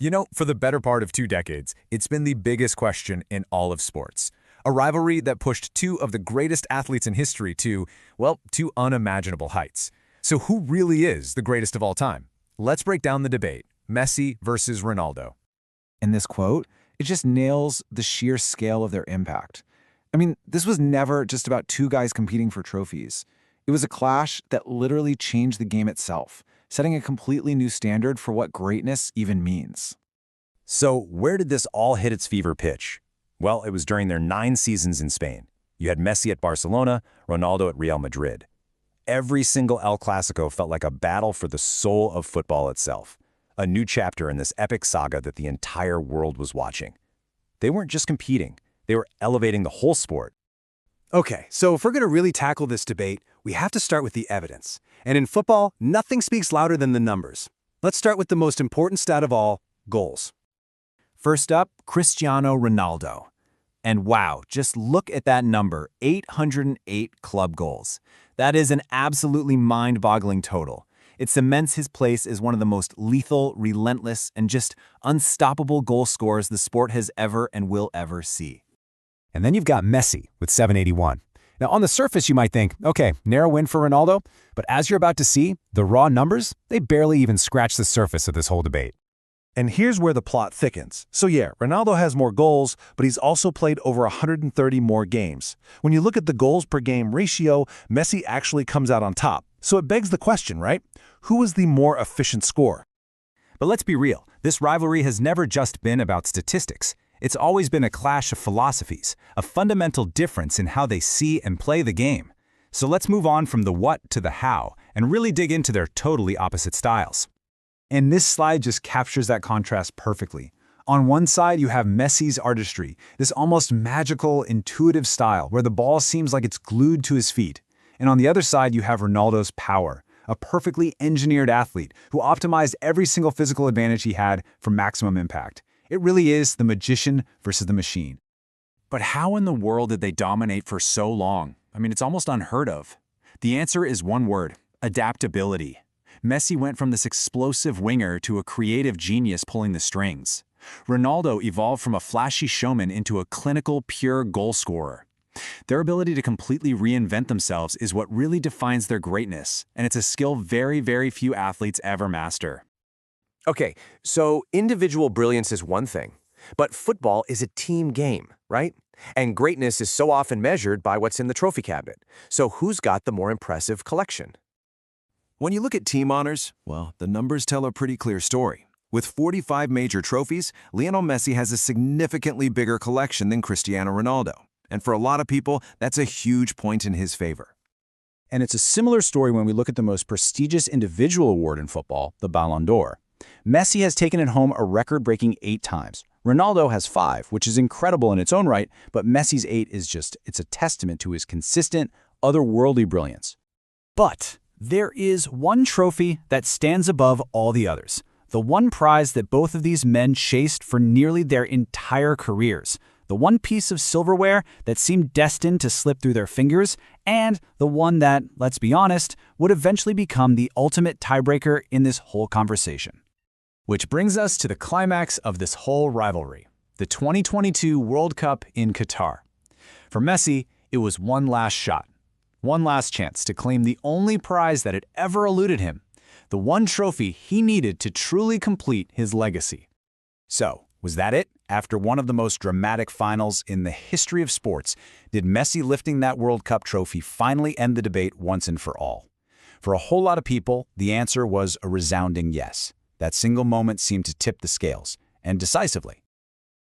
You know, for the better part of 2 decades, it's been the biggest question in all of sports. A rivalry that pushed two of the greatest athletes in history to, well, to unimaginable heights. So who really is the greatest of all time? Let's break down the debate, Messi versus Ronaldo. In this quote, it just nails the sheer scale of their impact. I mean, this was never just about two guys competing for trophies. It was a clash that literally changed the game itself, setting a completely new standard for what greatness even means. So where did this all hit its fever pitch? Well, it was during their 9 seasons in Spain. You had Messi at Barcelona, Ronaldo at Real Madrid. Every single El Clasico felt like a battle for the soul of football itself, a new chapter in this epic saga that the entire world was watching. They weren't just competing, they were elevating the whole sport. Okay, so if we're going to really tackle this debate, we have to start with the evidence. And in football, nothing speaks louder than the numbers. Let's start with the most important stat of all, goals. First up, Cristiano Ronaldo. And wow, just look at that number, 808 club goals. That is an absolutely mind-boggling total. It cements his place as one of the most lethal, relentless, and just unstoppable goal scorers the sport has ever and will ever see. And then you've got Messi with 781. Now, on the surface, you might think, okay, narrow win for Ronaldo, but as you're about to see, the raw numbers, they barely even scratch the surface of this whole debate. And here's where the plot thickens. So yeah, Ronaldo has more goals, but he's also played over 130 more games. When you look at the goals per game ratio, Messi actually comes out on top. So it begs the question, right? Who is the more efficient scorer? But let's be real, this rivalry has never just been about statistics. It's always been a clash of philosophies, a fundamental difference in how they see and play the game. So let's move on from the what to the how, and really dig into their totally opposite styles. And this slide just captures that contrast perfectly. On one side, you have Messi's artistry, this almost magical, intuitive style where the ball seems like it's glued to his feet. And on the other side, you have Ronaldo's power, a perfectly engineered athlete who optimized every single physical advantage he had for maximum impact. It really is the magician versus the machine. But how in the world did they dominate for so long? I mean, it's almost unheard of. The answer is one word: adaptability. Messi went from this explosive winger to a creative genius pulling the strings. Ronaldo evolved from a flashy showman into a clinical, pure goal scorer. Their ability to completely reinvent themselves is what really defines their greatness, and it's a skill very, very few athletes ever master. Okay, so individual brilliance is one thing, but football is a team game, right? And greatness is so often measured by what's in the trophy cabinet. So who's got the more impressive collection? When you look at team honors, well, the numbers tell a pretty clear story. With 45 major trophies, Lionel Messi has a significantly bigger collection than Cristiano Ronaldo. And for a lot of people, that's a huge point in his favor. And it's a similar story when we look at the most prestigious individual award in football, the Ballon d'Or. Messi has taken it home a record-breaking 8 times. Ronaldo has 5, which is incredible in its own right, but Messi's 8 is it's a testament to his consistent, otherworldly brilliance. But there is one trophy that stands above all the others, the one prize that both of these men chased for nearly their entire careers, the one piece of silverware that seemed destined to slip through their fingers, and the one that, let's be honest, would eventually become the ultimate tiebreaker in this whole conversation. Which brings us to the climax of this whole rivalry, the 2022 World Cup in Qatar. For Messi, it was one last shot, one last chance to claim the only prize that had ever eluded him, the one trophy he needed to truly complete his legacy. So, was that it? After one of the most dramatic finals in the history of sports, did Messi lifting that World Cup trophy finally end the debate once and for all? For a whole lot of people, the answer was a resounding yes. That single moment seemed to tip the scales, and decisively.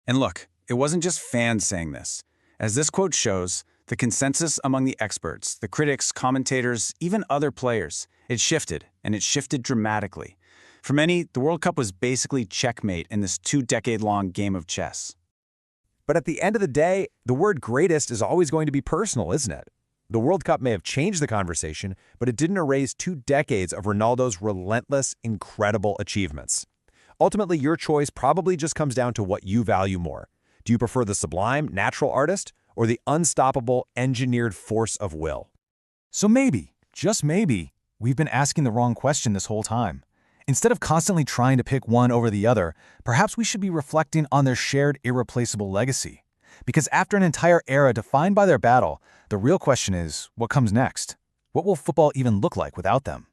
And look, it wasn't just fans saying this. As this quote shows, the consensus among the experts, the critics, commentators, even other players, it shifted, and it shifted dramatically. For many, the World Cup was basically checkmate in this 2-decade-long game of chess. But at the end of the day, the word greatest is always going to be personal, isn't it? The World Cup may have changed the conversation, but it didn't erase 2 decades of Ronaldo's relentless, incredible achievements. Ultimately, your choice probably just comes down to what you value more. Do you prefer the sublime, natural artist, or the unstoppable, engineered force of will? So maybe, just maybe, we've been asking the wrong question this whole time. Instead of constantly trying to pick one over the other, perhaps we should be reflecting on their shared irreplaceable legacy. Because after an entire era defined by their battle, the real question is, what comes next? What will football even look like without them?